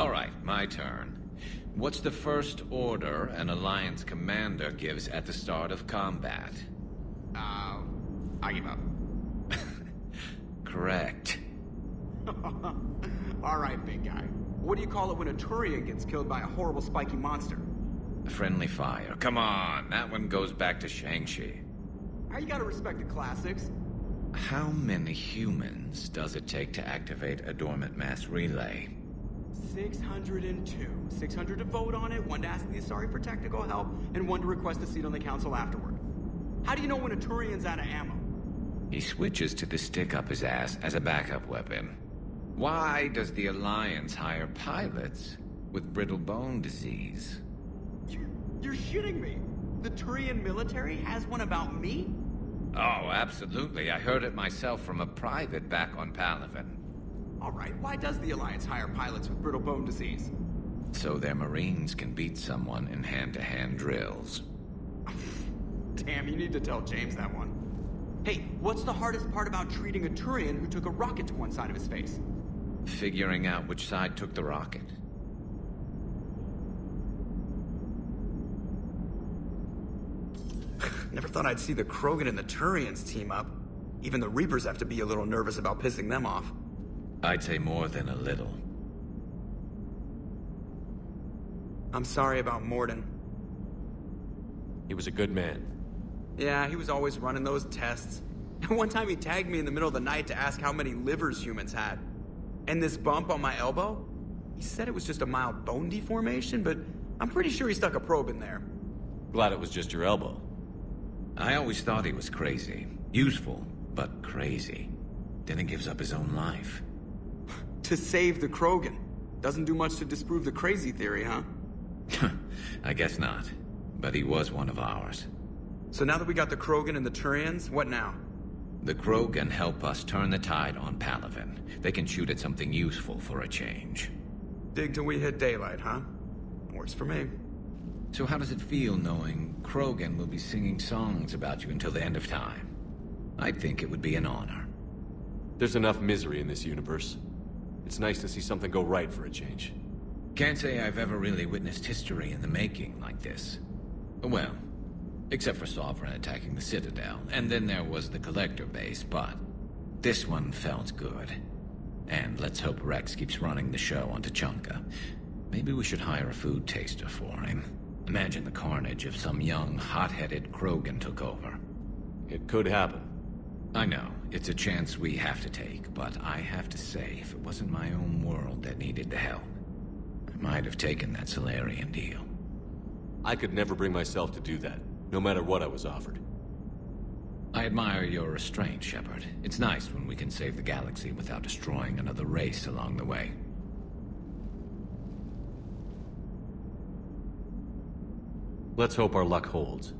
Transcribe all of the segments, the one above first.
Alright, my turn. What's the first order an Alliance commander gives at the start of combat? I give up. Correct. Alright, big guy. What do you call it when a Turian gets killed by a horrible spiky monster? Friendly fire. Come on, that one goes back to Shang-Chi. You gotta respect the classics. How many humans does it take to activate a dormant mass relay? 602. 600 to vote on it, 1 to ask the Asari for technical help, and 1 to request a seat on the council afterward. How do you know when a Turian's out of ammo? He switches to the stick up his ass as a backup weapon. Why does the Alliance hire pilots with brittle bone disease? You're shitting me! The Turian military has one about me? Oh, absolutely. I heard it myself from a private back on Palaven. Alright, why does the Alliance hire pilots with brittle bone disease? So their Marines can beat someone in hand-to-hand drills. Damn, you need to tell James that one. Hey, what's the hardest part about treating a Turian who took a rocket to one side of his face? Figuring out which side took the rocket. Never thought I'd see the Krogan and the Turians team up. Even the Reapers have to be a little nervous about pissing them off. I'd say more than a little. I'm sorry about Morden. He was a good man. Yeah, he was always running those tests. And one time he tagged me in the middle of the night to ask how many livers humans had. And this bump on my elbow? He said it was just a mild bone deformation, but I'm pretty sure he stuck a probe in there. Glad it was just your elbow. I always thought he was crazy. Useful, but crazy. Then he gives up his own life. To save the Krogan. Doesn't do much to disprove the crazy theory, huh? I guess not. But he was one of ours. So now that we got the Krogan and the Turians, what now? The Krogan help us turn the tide on Palaven. They can shoot at something useful for a change. Dig till we hit daylight, huh? Works for me. So how does it feel knowing Krogan will be singing songs about you until the end of time? I think it would be an honor. There's enough misery in this universe. It's nice to see something go right for a change. Can't say I've ever really witnessed history in the making like this. Well, except for Sovereign attacking the Citadel, and then there was the Collector base, but this one felt good. And let's hope Wrex keeps running the show on Tuchanka. Maybe we should hire a food taster for him. Imagine the carnage if some young, hot-headed Krogan took over. It could happen. I know, it's a chance we have to take, but I have to say, if it wasn't my own world that needed the help, I might have taken that Solarian deal. I could never bring myself to do that, no matter what I was offered. I admire your restraint, Shepard. It's nice when we can save the galaxy without destroying another race along the way. Let's hope our luck holds.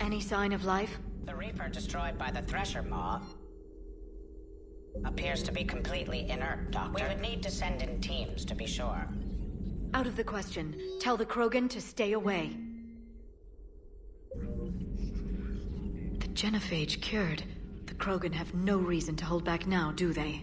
Any sign of life? The Reaper destroyed by the Thresher Maw appears to be completely inert, Doctor. We would need to send in teams to be sure. Out of the question. Tell the Krogan to stay away. The genophage cured. The Krogan have no reason to hold back now, do they?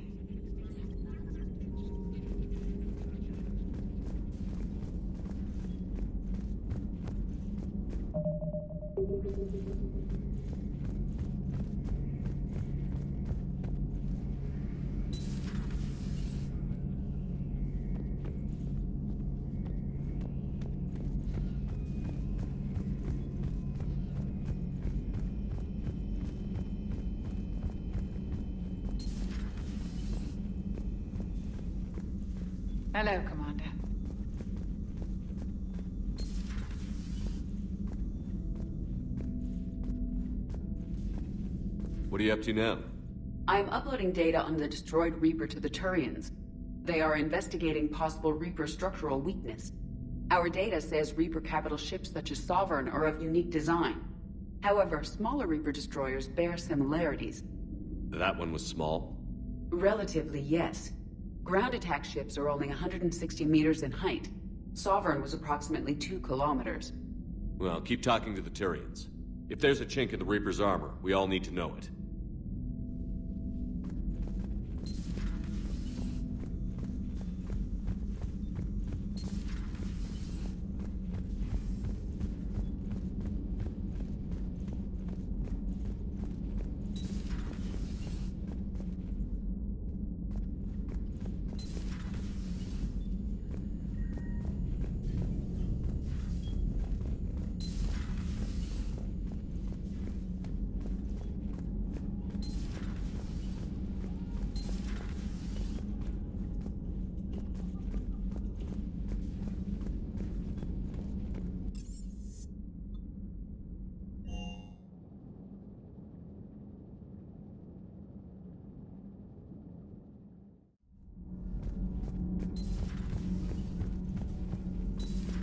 Hello, Commander. What are you up to now? I am uploading data on the destroyed Reaper to the Turians. They are investigating possible Reaper structural weakness. Our data says Reaper capital ships such as Sovereign are of unique design. However, smaller Reaper destroyers bear similarities. That one was small? Relatively, yes. Ground attack ships are only 160 meters in height. Sovereign was approximately 2 kilometers. Well, keep talking to the Turians. If there's a chink in the Reaper's armor, we all need to know it.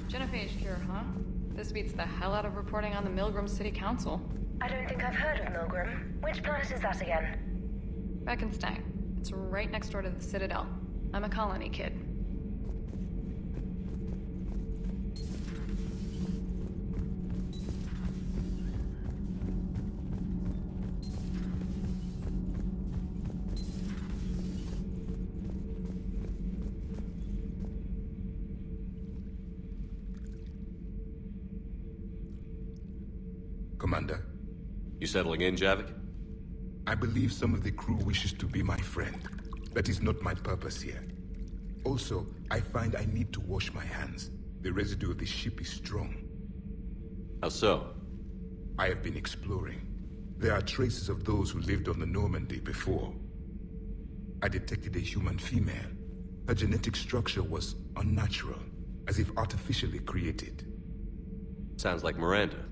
Genophage cure, huh? This beats the hell out of reporting on the Milgram City Council. I don't think I've heard of Milgram. Which planet is that again? Beckenstein. It's right next door to the Citadel. I'm a colony kid. Commander. You settling in, Javik? I believe some of the crew wishes to be my friend. That is not my purpose here. Also, I find I need to wash my hands. The residue of the ship is strong. How so? I have been exploring. There are traces of those who lived on the Normandy before. I detected a human female. Her genetic structure was unnatural, as if artificially created. Sounds like Miranda.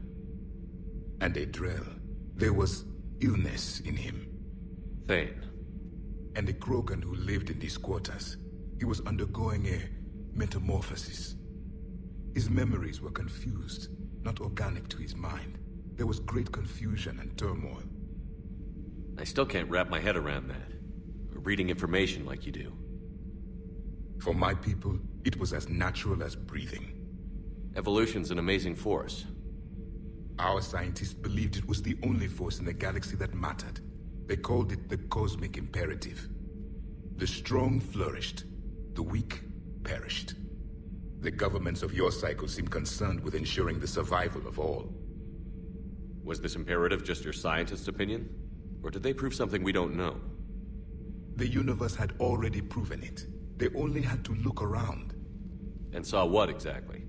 And a Drell. There was illness in him. Thane. And a Krogan who lived in these quarters. He was undergoing a metamorphosis. His memories were confused, not organic to his mind. There was great confusion and turmoil. I still can't wrap my head around that. Reading information like you do. For my people, it was as natural as breathing. Evolution's an amazing force. Our scientists believed it was the only force in the galaxy that mattered. They called it the cosmic imperative. The strong flourished, the weak perished. The governments of your cycle seem concerned with ensuring the survival of all. Was this imperative just your scientist's opinion? Or did they prove something we don't know? The universe had already proven it. They only had to look around. And saw what exactly?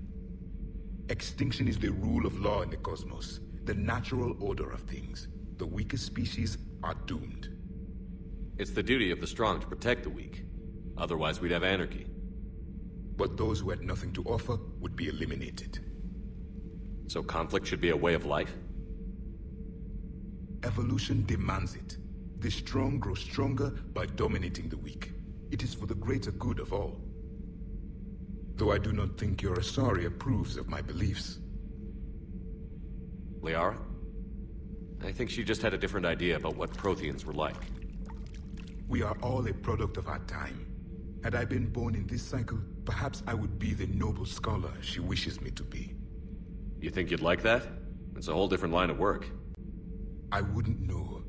Extinction is the rule of law in the cosmos, the natural order of things. The weakest species are doomed. It's the duty of the strong to protect the weak. Otherwise we'd have anarchy. But those who had nothing to offer would be eliminated. So conflict should be a way of life? Evolution demands it. The strong grow stronger by dominating the weak. It is for the greater good of all. Though I do not think your Asari approves of my beliefs. Liara? I think she just had a different idea about what Protheans were like. We are all a product of our time. Had I been born in this cycle, perhaps I would be the noble scholar she wishes me to be. You think you'd like that? It's a whole different line of work. I wouldn't know.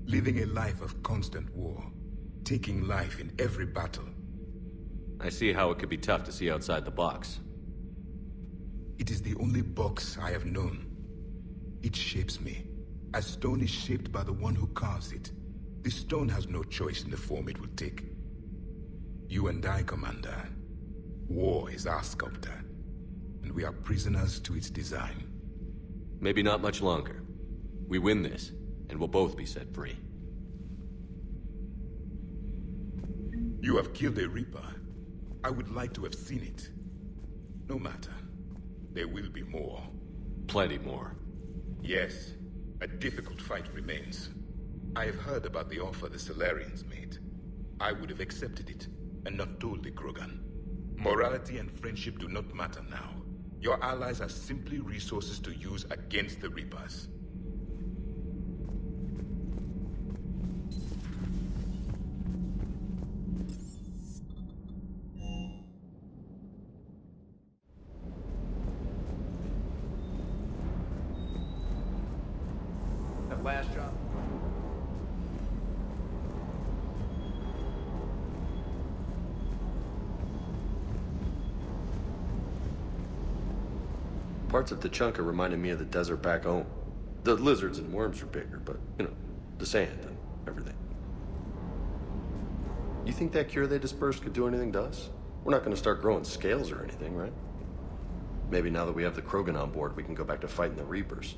Living a life of constant war. Taking life in every battle. I see how it could be tough to see outside the box. It is the only box I have known. It shapes me, as stone is shaped by the one who carves it. The stone has no choice in the form it will take. You and I, Commander. War is our sculptor, and we are prisoners to its design. Maybe not much longer. We win this, and we'll both be set free. You have killed a Reaper. I would like to have seen it. No matter. There will be more. Plenty more. Yes. A difficult fight remains. I have heard about the offer the Solarians made. I would have accepted it, and not told the Krogan. Morality and friendship do not matter now. Your allies are simply resources to use against the Reapers. That last job. Parts of Tachanka reminded me of the desert back home. The lizards and worms are bigger, but, you know, the sand and everything. You think that cure they dispersed could do anything to us? We're not gonna start growing scales or anything, right? Maybe now that we have the Krogan on board, we can go back to fighting the Reapers.